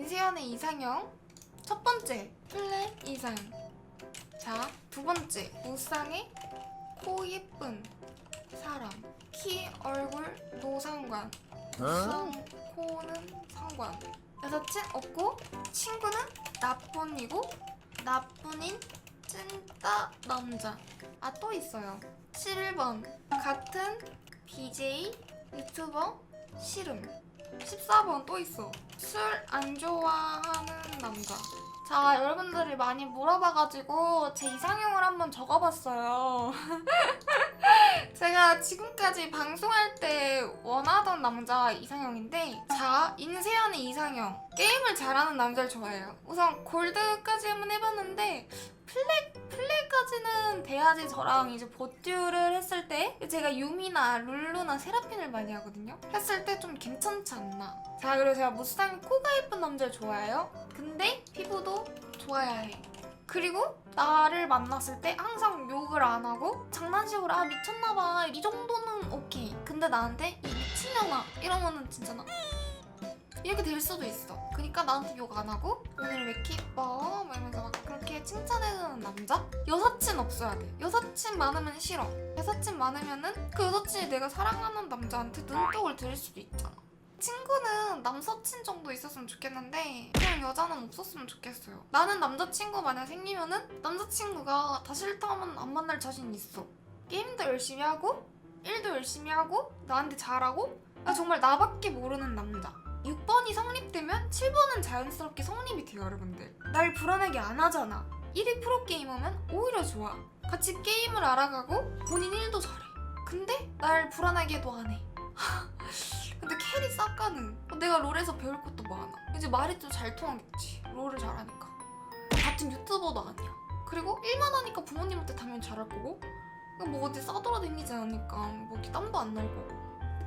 인세연의 이상형. 첫 번째, 플레 이상형. 자, 두 번째, 무쌍의 코 예쁜 사람. 키, 얼굴, 노상관. 무쌍, 코는 상관. 여사친 없고 친구는 나쁜이고 나쁜인 찐따 남자. 아, 또 있어요. 11번, 같은 BJ 유튜버 싫음. 14번 또 있어. 술 안 좋아하는 남자. 자, 여러분들이 많이 물어봐가지고 제 이상형을 한번 적어봤어요. 제가 지금까지 방송할 때 원하던 남자 이상형인데, 자, 인세연의 이상형. 게임을 잘하는 남자를 좋아해요. 우선 골드까지 한번 해봤는데 플레이까지는 돼야지 저랑 이제 보듀를 했을 때 제가 유미나 룰루나 세라핀을 많이 하거든요. 했을 때 좀 괜찮지 않나. 자, 그리고 제가 무쌍 코가 예쁜 남자를 좋아해요. 근데 피부도 좋아야 해. 그리고 나를 만났을 때 항상 욕을 안 하고 장난식으로 아 미쳤나봐 이 정도는 오케이. 근데 나한테 이 미친년아 이러면은 진짜 나 이렇게 될 수도 있어. 그러니까 나한테 욕 안 하고 오늘 왜 이렇게 이뻐? 막 이러면서 막 그렇게 칭찬해주는 남자? 여사친 없어야 돼. 여사친 많으면 싫어. 여사친 많으면은 그 여사친이 내가 사랑하는 남자한테 눈독을 들일 수도 있잖아. 친구는 남사친 정도 있었으면 좋겠는데 그냥 여자는 없었으면 좋겠어요. 나는 남자친구 만약 생기면은 남자친구가 다 싫다면 안 만날 자신 있어. 게임도 열심히 하고 일도 열심히 하고 나한테 잘하고 정말 나밖에 모르는 남자. 6번이 성립되면 7번은 자연스럽게 성립이 돼요, 여러분들. 날 불안하게 안 하잖아. 1위 프로게이머면 오히려 좋아. 같이 게임을 알아가고 본인 일도 잘해. 근데 날 불안하게도 안 해. 근데 캐리 싹 가능. 내가 롤에서 배울 것도 많아. 이제 말이 좀 잘 통하겠지. 롤을 잘하니까. 같은 유튜버도 아니야. 그리고 일만 하니까 부모님한테 당연히 잘할 거고 뭐 어디 싸돌아다니지 않으니까 뭐 이렇게 땀도 안 날 거고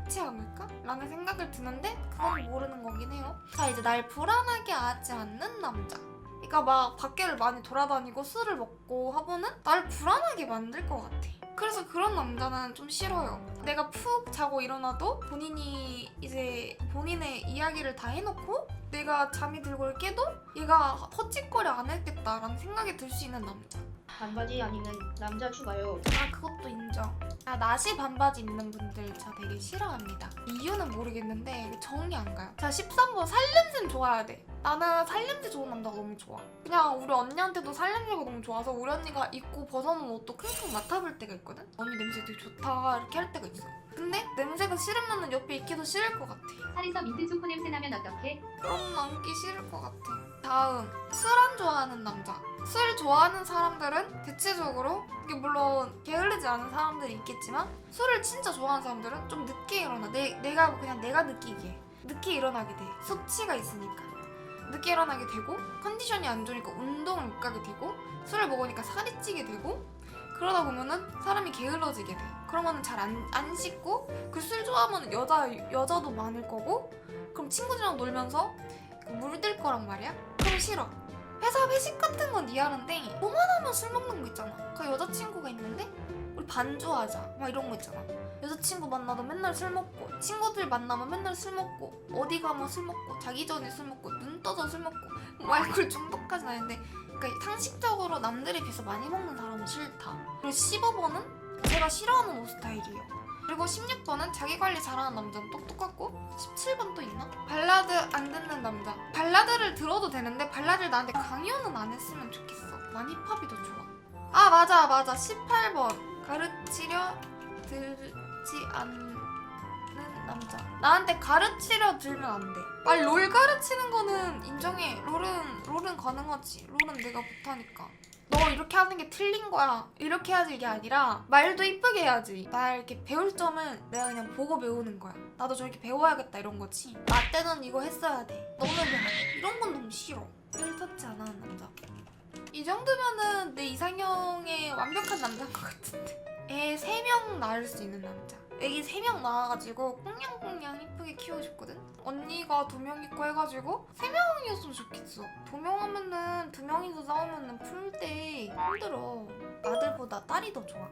그렇지 않을까? 라는 생각을 드는데 그건 모르는 거긴 해요. 자, 이제 날 불안하게 하지 않는 남자. 그러니까 막 밖에를 많이 돌아다니고 술을 먹고 하고는 날 불안하게 만들 것 같아. 그래서 그런 남자는 좀 싫어요. 내가 푹 자고 일어나도 본인이 이제 본인의 이야기를 다 해놓고 내가 잠이 들고 깨도 얘가 헛짓거리 안 했겠다라는 생각이 들 수 있는 남자. 반바지 아니면 남자 추가요. 아, 그것도 인정. 아, 나시 반바지 입는 분들 저 되게 싫어합니다. 이유는 모르겠는데 정이 안 가요. 자, 13번 살냄새는 좋아야 돼. 나는 살냄새 좋은 남자가 너무 좋아. 그냥 우리 언니한테도 살냄새가 너무 좋아서 우리 언니가 입고 벗어놓은 옷도 킁킁 맡아볼 때가 있거든? 언니 냄새 되게 좋다 이렇게 할 때가 있어. 근데 냄새가 싫으면 옆에 있기도 싫을 것 같아. 살에서 민트 초코 냄새 나면 어떡해? 그럼 남기 싫을 것 같아. 다음, 술 안 좋아하는 남자. 술 좋아하는 사람들은 대체적으로 이게 물론 게으르지 않은 사람들이 있겠지만 술을 진짜 좋아하는 사람들은 좀 늦게 일어나. 내가 그냥 내가 느끼기에 늦게 일어나게 돼. 숙취가 있으니까 늦게 일어나게 되고 컨디션이 안 좋으니까 운동을 못 가게 되고 술을 먹으니까 살이 찌게 되고 그러다 보면은 사람이 게을러지게 돼. 그러면은 잘 안 씻고 그 술 좋아하면 여자도 많을 거고 그럼 친구들이랑 놀면서 물들 거란 말이야? 그럼 싫어. 회사 회식 같은 건 이해하는데 너만하면 술 먹는 거 있잖아. 그 여자친구가 있는데 우리 반주하자 막 이런 거 있잖아. 여자친구 만나도 맨날 술 먹고 친구들 만나면 맨날 술 먹고 어디 가면 술 먹고 자기 전에 술 먹고 눈 떠서 술 먹고 뭐 알코올 중독까지는 아닌데 그러니까 상식적으로 남들에 비해서 많이 먹는 사람은 싫다. 그리고 15번은 제가 싫어하는 옷 스타일이에요. 그리고 16번은 자기 관리 잘하는 남자는 똑똑하고 17번 또 있나? 발라드 안 듣는 남자. 발라드를 들어도 되는데 발라드를 나한테 강요는 안 했으면 좋겠어. 난 힙합이 더 좋아. 아, 맞아 18번 가르치려 들지 않는 남자. 나한테 가르치려 들면 안 돼. 아니, 롤 가르치는 거는 인정해. 롤은 가능하지. 롤은 내가 못하니까. 너 이렇게 하는 게 틀린 거야. 이렇게 해야지 이게 아니라 말도 이쁘게 해야지. 나 이렇게 배울 점을 내가 그냥 보고 배우는 거야. 나도 저렇게 배워야겠다 이런 거지. 나 때는 이거 했어야 돼. 너는 왜 안 해? 이런 건 너무 싫어. 일터치 않아하는 남자. 이 정도면은 내 이상형의 완벽한 남자인 것 같은데. 애 3명 낳을 수 있는 남자. 애기 3명 낳아가지고 꽁냥꽁냥 이쁘게 키우고 싶거든? 언니가 2명 있고 해가지고 3명이었으면 좋겠어. 2명 하면은 2명이서 싸우면은 풀 때 힘들어. 아들보다 딸이 더 좋아.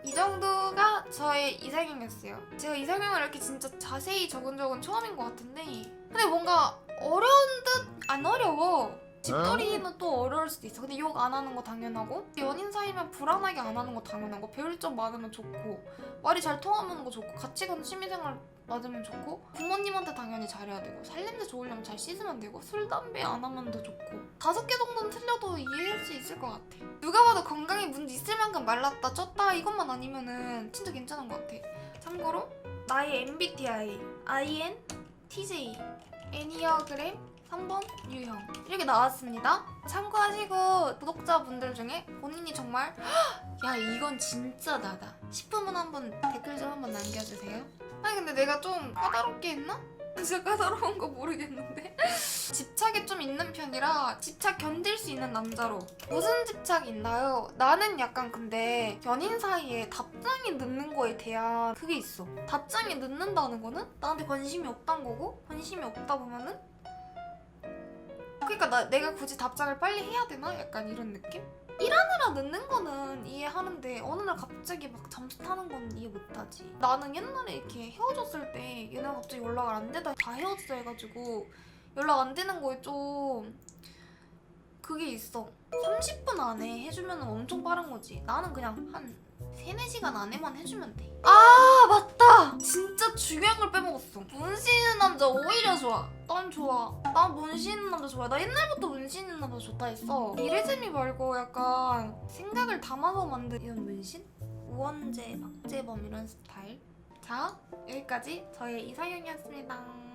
이 정도가 저의 이상형이었어요. 제가 이상형을 이렇게 진짜 자세히 적은 적은 처음인 것 같은데 근데 뭔가 어려운 듯 안 어려워. 집돌이는 또 어려울 수도 있어. 근데 욕 안 하는 거 당연하고, 연인 사이면 불안하게 안 하는 거 당연하고, 배울 점 많으면 좋고, 말이 잘 통하는 거 좋고, 같이 가는 취미생활 맞으면 좋고, 부모님한테 당연히 잘해야 되고, 살냄새 좋으려면 잘 씻으면 되고, 술 담배 안 하면 더 좋고. 5개 정도는 틀려도 이해할 수 있을 것 같아. 누가 봐도 건강에 문제 있을 만큼 말랐다 쪘다 이것만 아니면은 진짜 괜찮은 것 같아. 참고로 나의 MBTI INTJ 애니어그램 3번 유형 이렇게 나왔습니다. 참고하시고 구독자분들 중에 본인이 정말 야 이건 진짜 나다 싶으면 한번 댓글 좀 한번 남겨주세요. 아니 근데 내가 좀 까다롭게 했나? 진짜 까다로운 거 모르겠는데 집착이 좀 있는 편이라 집착 견딜 수 있는 남자로. 무슨 집착이 있나요? 나는 약간 근데 연인 사이에 답장이 늦는 거에 대한 그게 있어. 답장이 늦는다는 거는 나한테 관심이 없단 거고, 관심이 없다 보면은 그러니까 내가 굳이 답장을 빨리 해야 되나? 약간 이런 느낌? 일하느라 늦는 거는 이해하는데 어느 날 갑자기 막 잠수 타는 건 이해 못하지. 나는 옛날에 이렇게 헤어졌을 때 얘네가 갑자기 연락을 안 되다 다 헤어지자 해가지고 연락 안 되는 거에 좀 그게 있어. 30분 안에 해주면 엄청 빠른 거지. 나는 그냥 한 3-4시간 안에만 해주면 돼. 아 맞다! 진짜 중요한 걸 빼먹었어. 문신 있는 남자 오히려 좋아. 난 좋아. 난 문신 있는 남자 좋아. 나 옛날부터 문신 있는 남자 좋다 했어. 이래재미 말고 약간 생각을 담아서 만든 이런 문신? 우원재, 박재범 이런 스타일. 자 여기까지 저의 이상형이었습니다.